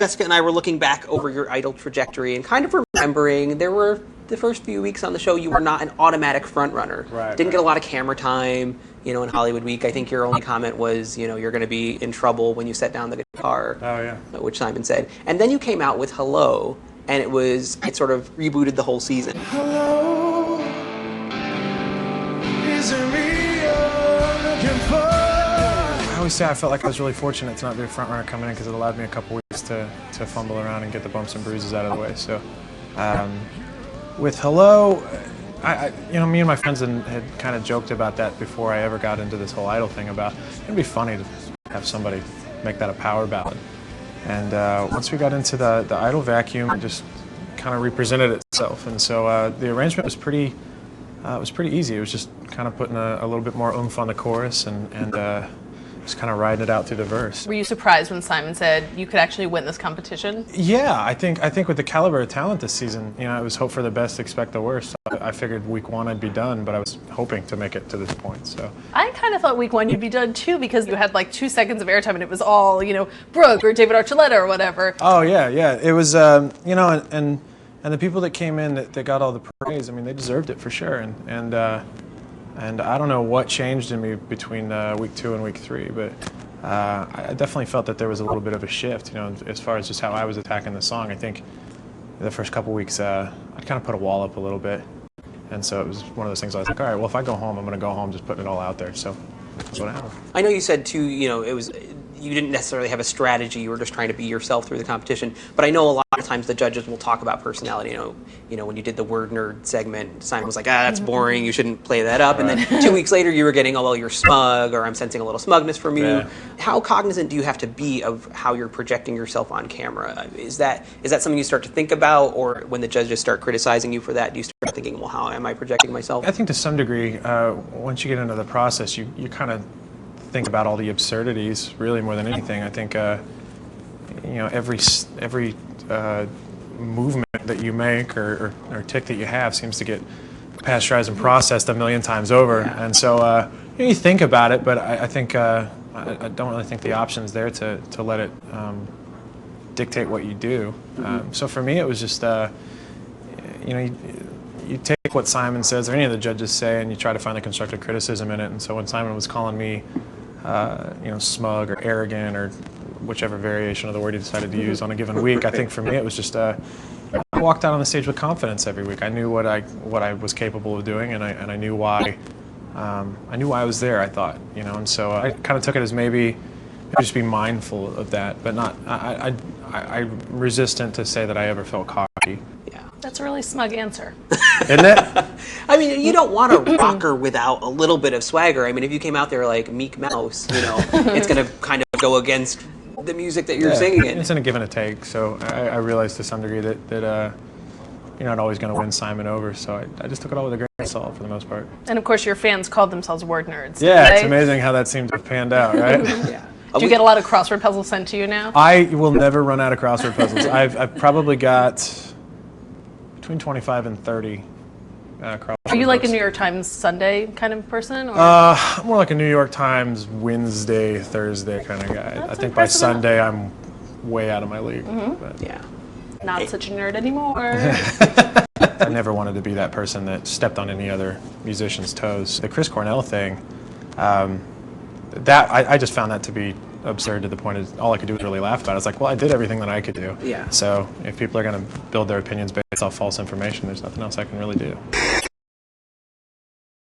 Jessica and I were looking back over your Idol trajectory and kind of remembering there were the first few weeks on the show you were not an automatic front runner. Didn't get a lot of camera time, in Hollywood Week. I think your only comment was, you're going to be in trouble when you set down the guitar. Oh, yeah. Which Simon said. And then you came out with Hello, and it sort of rebooted the whole season. Hello, is it me you're looking for? I always say I felt like I was really fortunate to not be a front runner coming in because it allowed me a couple weeks to fumble around and get the bumps and bruises out of the way. So, with Hello, me and my friends had kind of joked about that before I ever got into this whole Idol thing about it'd be funny to have somebody make that a power ballad. And once we got into the Idol vacuum, it just kind of represented itself. And so the arrangement was pretty easy. It was just kind of putting a little bit more oomph on the chorus and just kind of riding it out through the verse. Were you surprised when Simon said you could actually win this competition? Yeah, I think with the caliber of talent this season, it was hope for the best, expect the worst. I figured week 1 I'd be done, but I was hoping to make it to this point. So I kind of thought week 1 you'd be done too because you had like 2 seconds of airtime and it was all Brooke or David Archuleta or whatever. Oh yeah. It was and the people that came in that got all the praise, they deserved it for sure. And I don't know what changed in me between week 2 and week 3, but I definitely felt that there was a little bit of a shift, as far as just how I was attacking the song. I think the first couple weeks I'd kind of put a wall up a little bit, and so it was one of those things I was like, all right, well, if I go home, I'm going to go home just putting it all out there. So that's what happened. I know you said too, you didn't necessarily have a strategy. You were just trying to be yourself through the competition. But I know a lot of times the judges will talk about personality. When you did the word nerd segment, Simon was like, that's boring. You shouldn't play that up. Right. And then 2 weeks later, you were getting, you're smug, or I'm sensing a little smugness from you. Yeah. How cognizant do you have to be of how you're projecting yourself on camera? Is that something you start to think about, or when the judges start criticizing you for that, do you start thinking, well, how am I projecting myself? I think to some degree, once you get into the process, you kind of think about all the absurdities really more than anything. I think every movement that you make or tick that you have seems to get pasteurized and processed a million times over. Yeah. And so you think about it, but I think I don't really think the option's there to let it dictate what you do. So for me, it was just you take what Simon says or any of the judges say, and you try to find the constructive criticism in it. And so when Simon was calling me smug or arrogant or whichever variation of the word he decided to use on a given week, I think for me it was just I walked out on the stage with confidence every week. I knew what I was capable of doing, and I knew why I was there. I thought, and so I kind of took it as maybe just be mindful of that, but not. I'm resistant to say that I ever felt cocky. Yeah, that's a really smug answer. Isn't it? You don't want a rocker without a little bit of swagger. If you came out there like Meek Mouse, it's going to kind of go against the music that you're singing in. It's in a give and a take, so I realized to some degree that you're not always going to win Simon over, so I just took it all with a grain of salt for the most part. And of course your fans called themselves word nerds. Yeah, it's amazing how that seemed to have panned out, right? Yeah. Do you get a lot of crossword puzzles sent to you now? I will never run out of crossword puzzles. I've probably got between 25 and 30 crossword. Are you like a New York Times Sunday kind of person? Or? I'm more like a New York Times Wednesday, Thursday kind of guy. I think by Sunday I'm way out of my league. But. Yeah. Not such a nerd anymore. I never wanted to be that person that stepped on any other musician's toes. The Chris Cornell thing, I just found that to be absurd to the point of all I could do was really laugh about it. It's like, well, I did everything that I could do. Yeah. So if people are going to build their opinions based off false information, there's nothing else I can really do.